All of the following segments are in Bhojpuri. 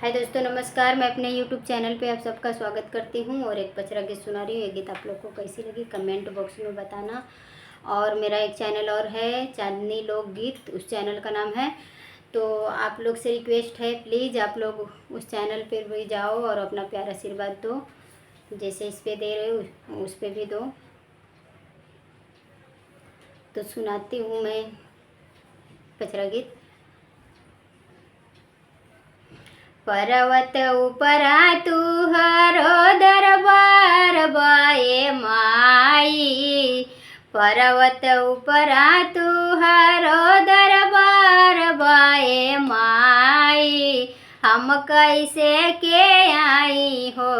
हाय दोस्तों, नमस्कार। मैं अपने YouTube चैनल पे आप सबका स्वागत करती हूँ और एक पचरा गीत सुना रही हूँ। ये गीत आप लोग को कैसी लगी कमेंट बॉक्स में बताना। और मेरा एक चैनल और है, चांदनी लोकगीत, उस चैनल का नाम है। तो आप लोग से रिक्वेस्ट है, प्लीज़ आप लोग उस चैनल पर भी जाओ और अपना प्यार आशीर्वाद दो। जैसे इस पर दे रहे हो उस पर भी दो। तो सुनाती हूँ मैं पचरा गीत। पर्वत उपरा तू हरो दरबार बाए माई। पर्वत उपरा तू हरो दरबार बाए माई। हम कैसे के आई हो,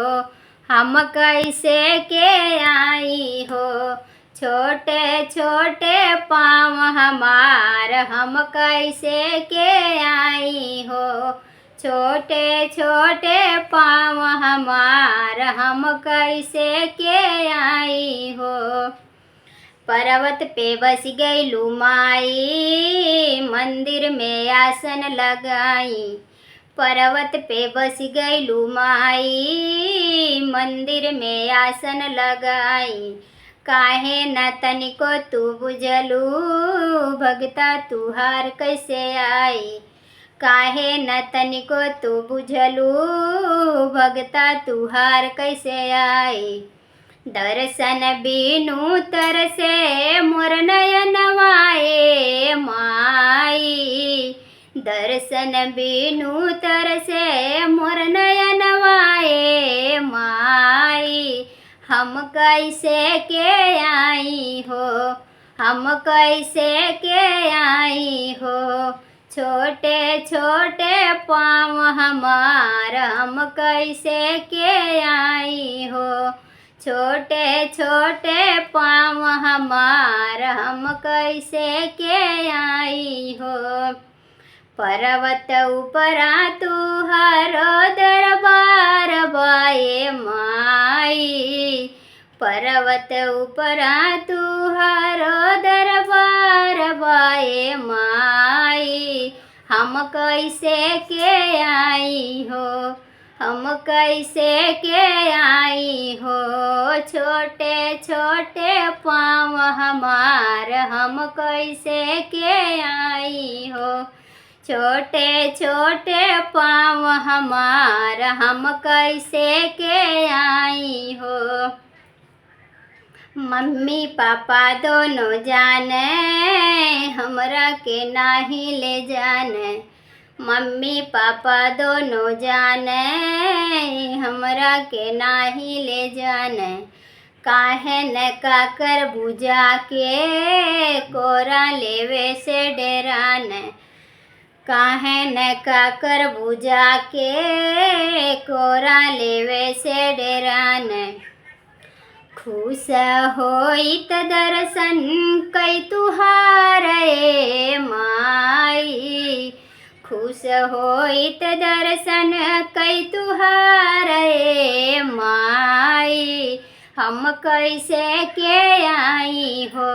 हम कैसे के आई हो। छोटे छोटे पाँव हमार, हम कैसे के आई हो। छोटे छोटे पाँव हमार, हम कैसे के आई हो। पर्वत पे बस गईलू माई, मंदिर में आसन लगाई। पर्वत पे बस गईलू माई, मंदिर में आसन लगाई। काहे न तनिको तू बुझलू, भगता तुहार कैसे आई। काहे न तनिको तू बुझलू, भगता तुहार कैसे आई। दर्शन बिनु तरसे मोर नयनवाए माई। दर्शन बिनु तरसे मोर नयनवाए माई। हम कैसे के आई हो, हम कैसे के आई हो। छोटे छोटे पाँव हमार, हम कैसे के आई हो। छोटे छोटे पाँव हमार, हम कैसे के आई हो। पर्वत उपरा तू हरो दरबार बाए माई। पर्वत उपरा तू हरो दरबार बाए माई। हम कैसे के आई हो, हम कैसे के आई हो। छोटे छोटे पाँव हमार, हम कैसे के आई हो। छोटे छोटे पाँव हमार, हम कैसे के आई हो। मम्मी पापा दोनों जाने, हमरा के नाही ले जाने। मम्मी पापा दोनों जाने, हमरा के नाही ले जाने। काहे न काकर बुझा के कोरा लेवे से डराने। काहे न काकर बुझा के कोरा लेवे से डराने। खुश होइत दर्शन कई तुहार ए माई। खुश होइत दर्शन कई तुहार ए माई। हम कैसे के आई हो,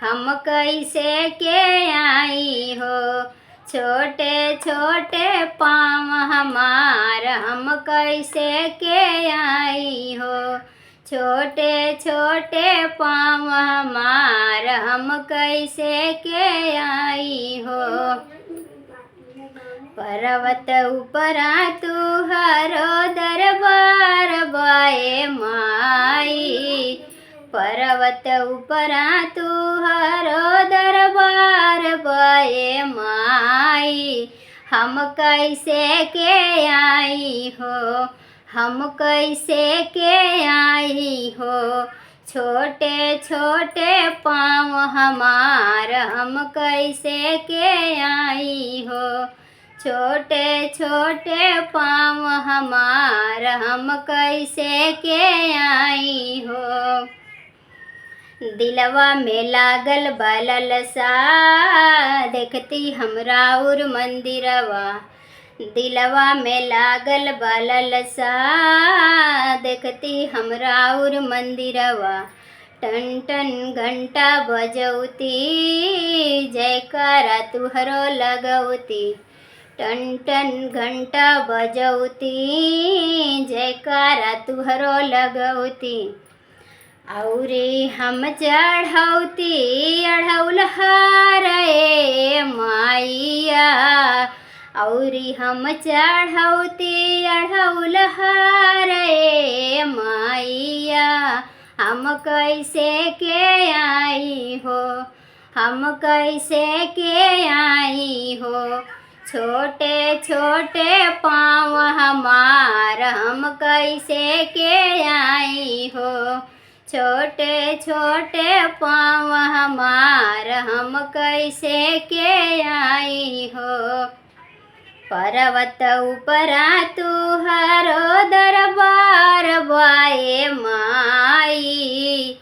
हम कैसे के आई हो। छोटे छोटे पाँव हमार, हम कैसे के आई हो। छोटे छोटे पाँव हमार, हम कैसे के आई हो। पर्वत उपरा तू हरो दरबार बाए माई। पर्वत उपरा तू हरो दरबार बाए माई। हम कैसे के आई हो, हम कैसे के आई हो। छोटे छोटे पाँव हमार, हम कैसे के आई हो। छोटे छोटे पाँव हमार, हम कैसे के आई हो। दिलवा में लागल बललसा, देखती हमरा उर मंदिरवा। दिलवा में लागल बललसा, देखती हमरा उर मंदिरवा। टन टन घंटा बजौती, जयकारा तुहरो लगौती। टन टन घंटा बजौती, जयकारा तुहरो लगौती। औरे हम चढ़ौती अढ़ौल हार ए माइया, औरी हम चढ़ौती अढ़ौल हार ए माइया। हम कैसे के आई हो, हम कैसे के आई हो, छोटे छोटे पाँव हमार हम कैसे के आई हो, छोटे छोटे पाँव हमार हम कैसे के आई हो। पर्वत ऊपरा तुहरो दरबार बाए माई,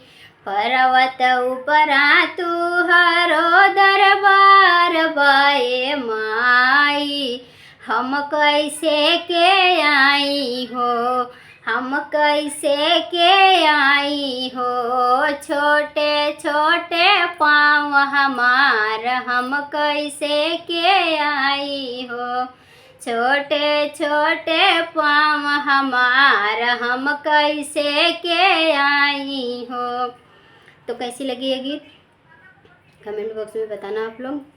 पर्वत ऊपरा तुहरो दरबार बाए माई। हम कैसे के आई हो, हम कैसे के आई हो, छोटे छोटे पाँव हमार हम कैसे के आई हो, छोटे छोटे पाँव हमार हम कैसे के आई हो। तो कैसी लगी ये गीत कमेंट बॉक्स में बताना आप लोग।